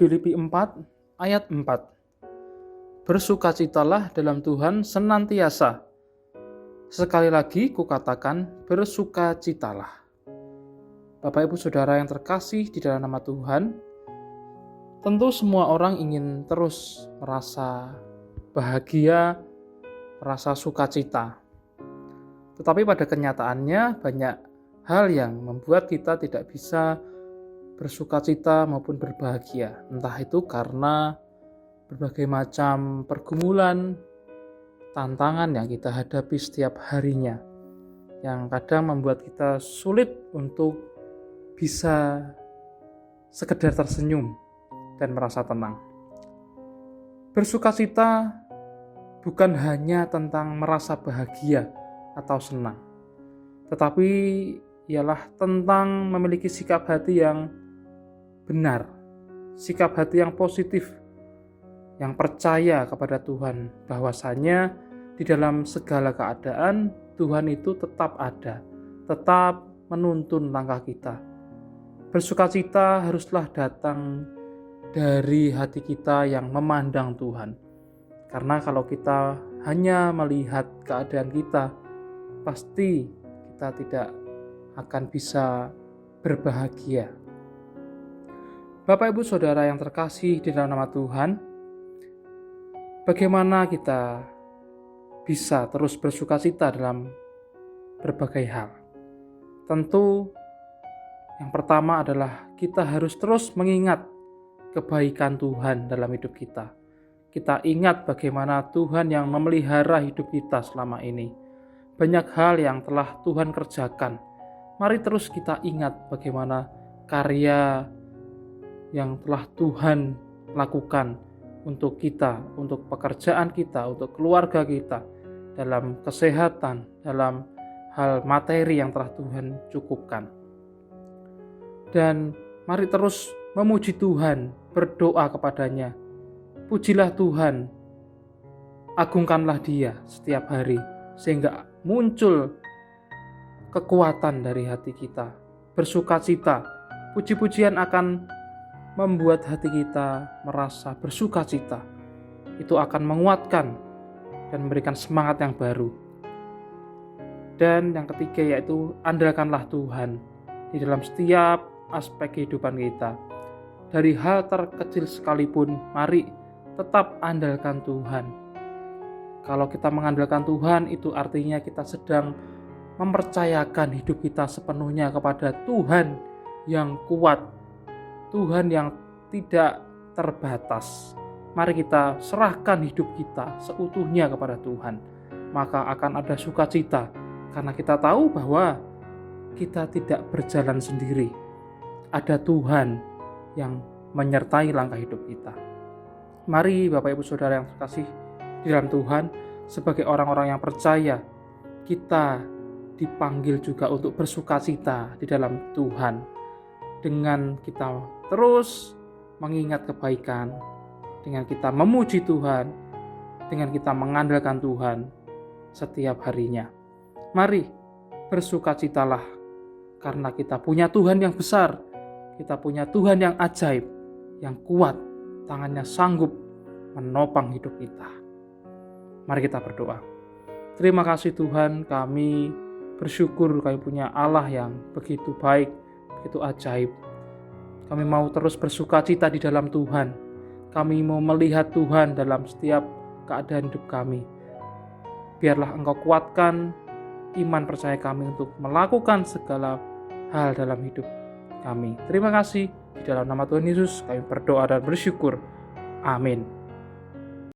Filipi 4 ayat 4. Bersukacitalah dalam Tuhan senantiasa. Sekali lagi kukatakan, bersukacitalah. Bapak Ibu Saudara yang terkasih di dalam nama Tuhan, tentu semua orang ingin terus merasa bahagia, merasa sukacita. Tetapi pada kenyataannya banyak hal yang membuat kita tidak bisa bersukacita maupun berbahagia. Entah itu karena berbagai macam pergumulan, tantangan yang kita hadapi setiap harinya, yang kadang membuat kita sulit untuk bisa sekedar tersenyum dan merasa tenang. Bersukacita bukan hanya tentang merasa bahagia atau senang, tetapi ialah tentang memiliki sikap hati yang benar, sikap hati yang positif, yang percaya kepada Tuhan, bahwasanya di dalam segala keadaan Tuhan itu tetap ada, tetap menuntun langkah kita. Bersukacita haruslah datang dari hati kita yang memandang Tuhan. Karena kalau kita hanya melihat keadaan kita, pasti kita tidak akan bisa berbahagia. Bapak Ibu Saudara yang terkasih di dalam nama Tuhan, bagaimana kita bisa terus bersukacita dalam berbagai hal? Tentu yang pertama adalah kita harus terus mengingat kebaikan Tuhan dalam hidup kita. Kita ingat bagaimana Tuhan yang memelihara hidup kita selama ini. Banyak hal yang telah Tuhan kerjakan. Mari terus kita ingat bagaimana karya yang telah Tuhan lakukan untuk kita, untuk pekerjaan kita, untuk keluarga kita, dalam kesehatan, dalam hal materi yang telah Tuhan cukupkan. Dan mari terus memuji Tuhan, berdoa kepadanya. Pujilah Tuhan, agungkanlah Dia setiap hari, sehingga muncul kekuatan dari hati kita. Bersukacita, puji-pujian akan membuat hati kita merasa bersukacita. Itu akan menguatkan dan memberikan semangat yang baru. Dan yang ketiga yaitu andalkanlah Tuhan di dalam setiap aspek kehidupan kita. Dari hal terkecil sekalipun, mari tetap andalkan Tuhan. Kalau kita mengandalkan Tuhan, itu artinya kita sedang mempercayakan hidup kita sepenuhnya kepada Tuhan yang kuat, Tuhan yang tidak terbatas. Mari kita serahkan hidup kita seutuhnya kepada Tuhan. Maka akan ada sukacita, karena kita tahu bahwa kita tidak berjalan sendiri. Ada Tuhan yang menyertai langkah hidup kita. Mari Bapak Ibu Saudara yang terkasih di dalam Tuhan, sebagai orang-orang yang percaya, kita dipanggil juga untuk bersukacita di dalam Tuhan. Dengan kita terus mengingat kebaikan, dengan kita memuji Tuhan, dengan kita mengandalkan Tuhan setiap harinya. Mari bersukacitalah, karena kita punya Tuhan yang besar, kita punya Tuhan yang ajaib, yang kuat, tangannya sanggup menopang hidup kita. Mari kita berdoa. Terima kasih Tuhan, kami bersyukur kami punya Allah yang begitu baik, begitu ajaib. Kami mau terus bersukacita di dalam Tuhan. Kami mau melihat Tuhan dalam setiap keadaan hidup kami. Biarlah Engkau kuatkan iman percaya kami untuk melakukan segala hal dalam hidup kami. Terima kasih. Di dalam nama Tuhan Yesus kami berdoa dan bersyukur. Amin.